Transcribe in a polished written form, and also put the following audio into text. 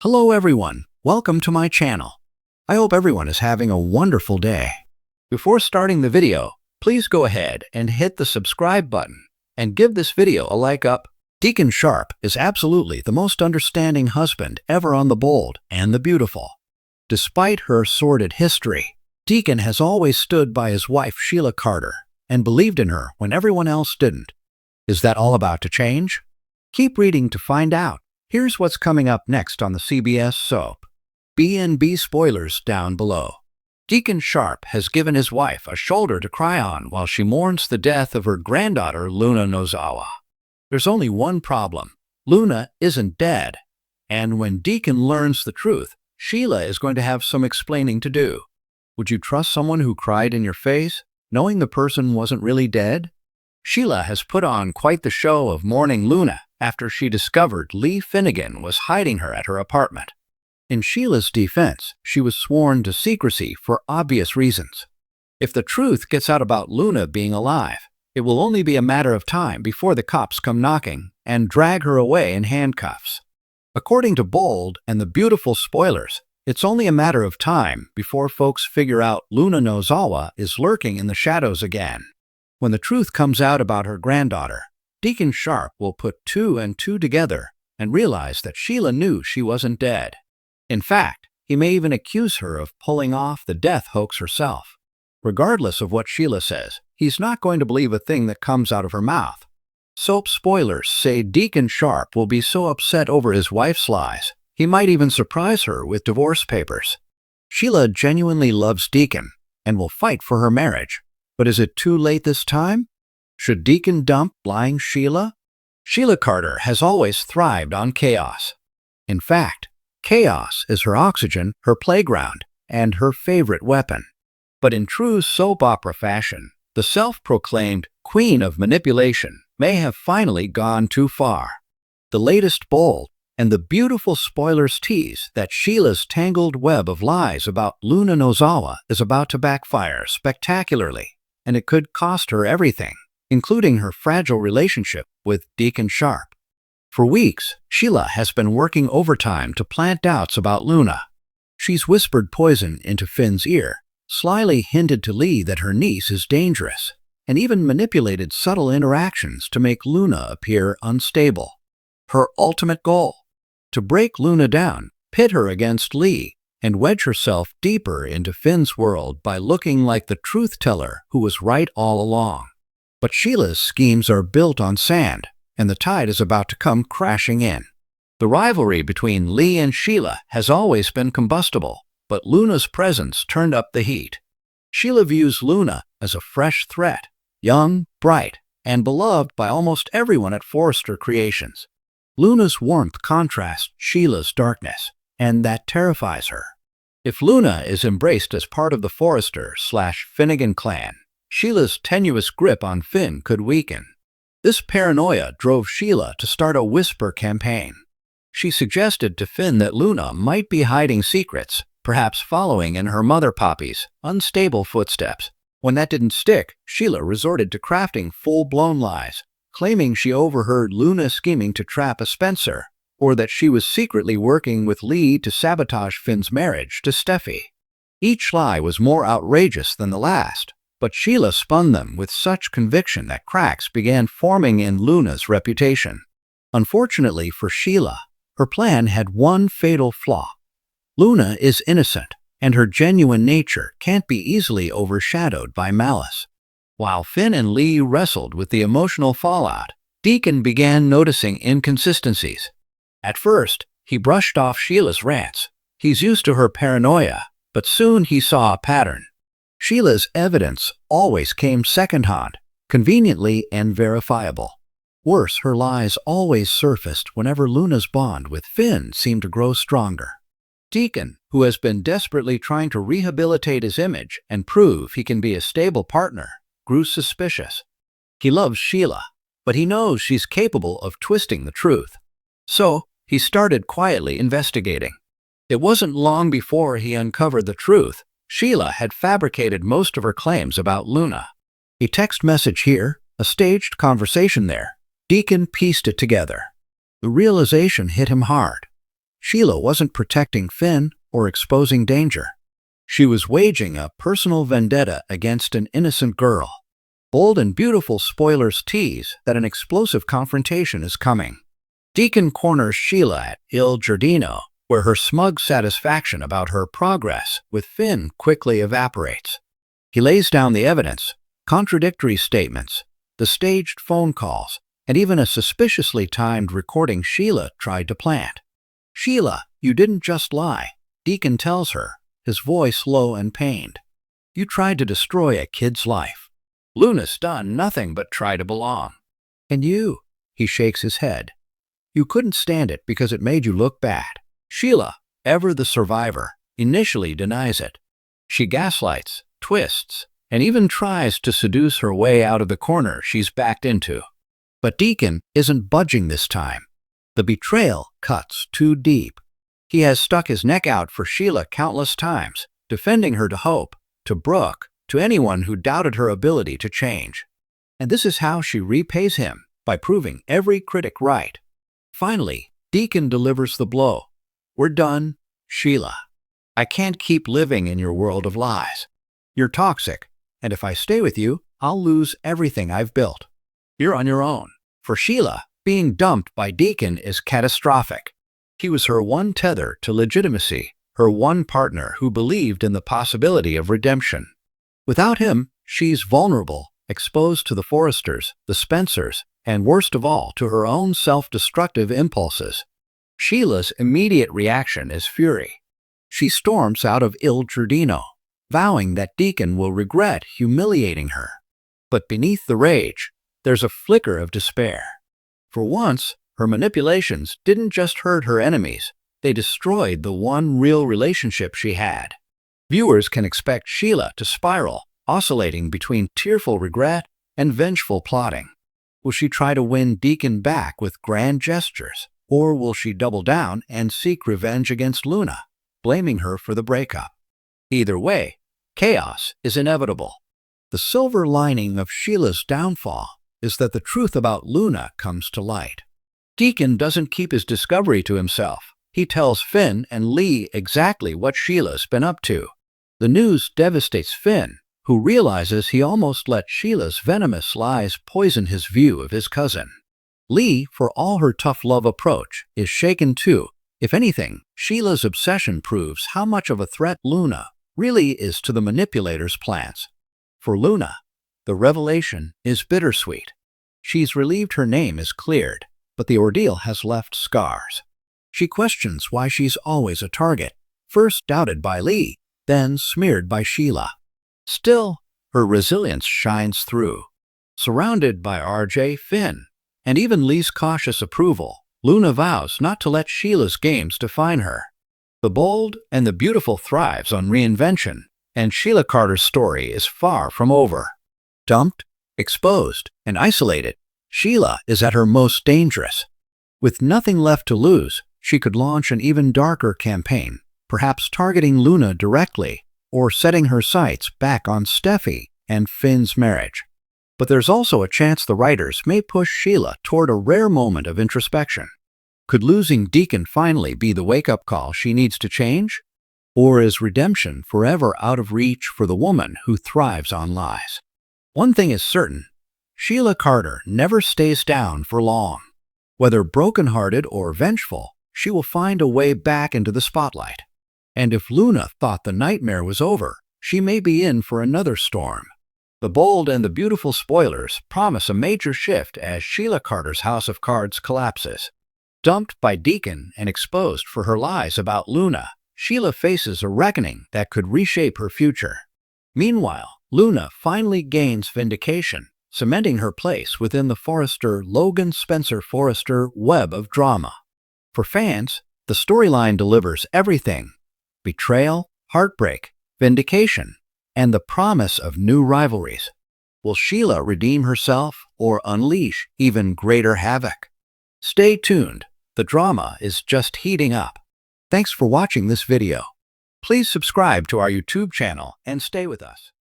Hello everyone, welcome to my channel. I hope everyone is having a wonderful day. Before starting the video, please go ahead and hit the subscribe button and give this video a like up. Deacon Sharp is absolutely the most understanding husband ever on The Bold and the Beautiful. Despite her sordid history, Deacon has always stood by his wife Sheila Carter and believed in her when everyone else didn't. Is that all about to change? Keep reading to find out. Here's what's coming up next on the CBS soap. B&B spoilers down below. Deacon Sharp has given his wife a shoulder to cry on while she mourns the death of her granddaughter Luna Nozawa. There's only one problem. Luna isn't dead. And when Deacon learns the truth, Sheila is going to have some explaining to do. Would you trust someone who cried in your face, knowing the person wasn't really dead? Sheila has put on quite the show of mourning Luna after she discovered Lee Finnegan was hiding her at her apartment. In Sheila's defense, she was sworn to secrecy for obvious reasons. If the truth gets out about Luna being alive, it will only be a matter of time before the cops come knocking and drag her away in handcuffs. According to Bold and the Beautiful spoilers, it's only a matter of time before folks figure out Luna Nozawa is lurking in the shadows again. When the truth comes out about her granddaughter, Deacon Sharp will put two and two together and realize that Sheila knew she wasn't dead. In fact, he may even accuse her of pulling off the death hoax herself. Regardless of what Sheila says, he's not going to believe a thing that comes out of her mouth. Soap spoilers say Deacon Sharp will be so upset over his wife's lies, he might even surprise her with divorce papers. Sheila genuinely loves Deacon and will fight for her marriage. But is it too late this time? Should Deacon dump lying Sheila? Sheila Carter has always thrived on chaos. In fact, chaos is her oxygen, her playground, and her favorite weapon. But in true soap opera fashion, the self-proclaimed queen of manipulation may have finally gone too far. The latest Bold and the Beautiful spoilers tease that Sheila's tangled web of lies about Luna Nozawa is about to backfire spectacularly, and it could cost her everything, including her fragile relationship with Deacon Sharp. For weeks, Sheila has been working overtime to plant doubts about Luna. She's whispered poison into Finn's ear, slyly hinted to Lee that her niece is dangerous, and even manipulated subtle interactions to make Luna appear unstable. Her ultimate goal? To break Luna down, pit her against Lee, and wedge herself deeper into Finn's world by looking like the truth-teller who was right all along. But Sheila's schemes are built on sand, and the tide is about to come crashing in. The rivalry between Lee and Sheila has always been combustible, but Luna's presence turned up the heat. Sheila views Luna as a fresh threat, young, bright, and beloved by almost everyone at Forrester Creations. Luna's warmth contrasts Sheila's darkness, and that terrifies her. If Luna is embraced as part of the Forrester/Finnegan clan, Sheila's tenuous grip on Finn could weaken. This paranoia drove Sheila to start a whisper campaign. She suggested to Finn that Luna might be hiding secrets, perhaps following in her mother Poppy's unstable footsteps. When that didn't stick, Sheila resorted to crafting full-blown lies, claiming she overheard Luna scheming to trap a Spencer, or that she was secretly working with Lee to sabotage Finn's marriage to Steffi. Each lie was more outrageous than the last, but Sheila spun them with such conviction that cracks began forming in Luna's reputation. Unfortunately for Sheila, her plan had one fatal flaw. Luna is innocent, and her genuine nature can't be easily overshadowed by malice. While Finn and Lee wrestled with the emotional fallout, Deacon began noticing inconsistencies. At first, he brushed off Sheila's rants. He's used to her paranoia, but soon he saw a pattern. Sheila's evidence always came secondhand, conveniently and verifiable. Worse, her lies always surfaced whenever Luna's bond with Finn seemed to grow stronger. Deacon, who has been desperately trying to rehabilitate his image and prove he can be a stable partner, grew suspicious. He loves Sheila, but he knows she's capable of twisting the truth. So, he started quietly investigating. It wasn't long before he uncovered the truth. Sheila had fabricated most of her claims about Luna. A text message here, a staged conversation there. Deacon pieced it together. The realization hit him hard. Sheila wasn't protecting Finn or exposing danger. She was waging a personal vendetta against an innocent girl. Bold and beautiful spoilers tease that an explosive confrontation is coming. Deacon corners Sheila at Il Giardino, where her smug satisfaction about her progress with Finn quickly evaporates. He lays down the evidence, contradictory statements, the staged phone calls, and even a suspiciously timed recording Sheila tried to plant. "Sheila, you didn't just lie," Deacon tells her, his voice low and pained. "You tried to destroy a kid's life. Luna's done nothing but try to belong. And you," he shakes his head, "you couldn't stand it because it made you look bad." Sheila, ever the survivor, initially denies it. She gaslights, twists, and even tries to seduce her way out of the corner she's backed into. But Deacon isn't budging this time. The betrayal cuts too deep. He has stuck his neck out for Sheila countless times, defending her to Hope, to Brooke, to anyone who doubted her ability to change. And this is how she repays him, by proving every critic right. Finally, Deacon delivers the blow. "We're done, Sheila. I can't keep living in your world of lies. You're toxic, and if I stay with you, I'll lose everything I've built. You're on your own." For Sheila, being dumped by Deacon is catastrophic. He was her one tether to legitimacy, her one partner who believed in the possibility of redemption. Without him, she's vulnerable, exposed to the Forresters, the Spencers, and worst of all, to her own self-destructive impulses. Sheila's immediate reaction is fury. She storms out of Il Giardino, vowing that Deacon will regret humiliating her. But beneath the rage, there's a flicker of despair. For once, her manipulations didn't just hurt her enemies, they destroyed the one real relationship she had. Viewers can expect Sheila to spiral, oscillating between tearful regret and vengeful plotting. Will she try to win Deacon back with grand gestures, or will she double down and seek revenge against Luna, blaming her for the breakup? Either way, chaos is inevitable. The silver lining of Sheila's downfall is that the truth about Luna comes to light. Deacon doesn't keep his discovery to himself. He tells Finn and Lee exactly what Sheila's been up to. The news devastates Finn, who realizes he almost let Sheila's venomous lies poison his view of his cousin. Lee, for all her tough love approach, is shaken too. If anything, Sheila's obsession proves how much of a threat Luna really is to the manipulator's plans. For Luna, the revelation is bittersweet. She's relieved her name is cleared, but the ordeal has left scars. She questions why she's always a target, first doubted by Lee, then smeared by Sheila. Still, her resilience shines through. Surrounded by RJ, Finn, and even Lee's cautious approval, Luna vows not to let Sheila's games define her. The bold and the beautiful thrives on reinvention, and Sheila Carter's story is far from over. Dumped, exposed, and isolated, Sheila is at her most dangerous. With nothing left to lose, she could launch an even darker campaign, perhaps targeting Luna directly, or setting her sights back on Steffi and Finn's marriage. But there's also a chance the writers may push Sheila toward a rare moment of introspection. Could losing Deacon finally be the wake-up call she needs to change? Or is redemption forever out of reach for the woman who thrives on lies? One thing is certain, Sheila Carter never stays down for long. Whether brokenhearted or vengeful, she will find a way back into the spotlight. And if Luna thought the nightmare was over, she may be in for another storm. The bold and the beautiful spoilers promise a major shift as Sheila Carter's house of cards collapses. Dumped by Deacon and exposed for her lies about Luna, Sheila faces a reckoning that could reshape her future. Meanwhile, Luna finally gains vindication, cementing her place within the Logan Spencer Forrester web of drama. For fans, the storyline delivers everything: betrayal, heartbreak, vindication, and the promise of new rivalries. Will Sheila redeem herself or unleash even greater havoc? Stay tuned. The drama is just heating up. Thanks for watching this video. Please subscribe to our YouTube channel and stay with us.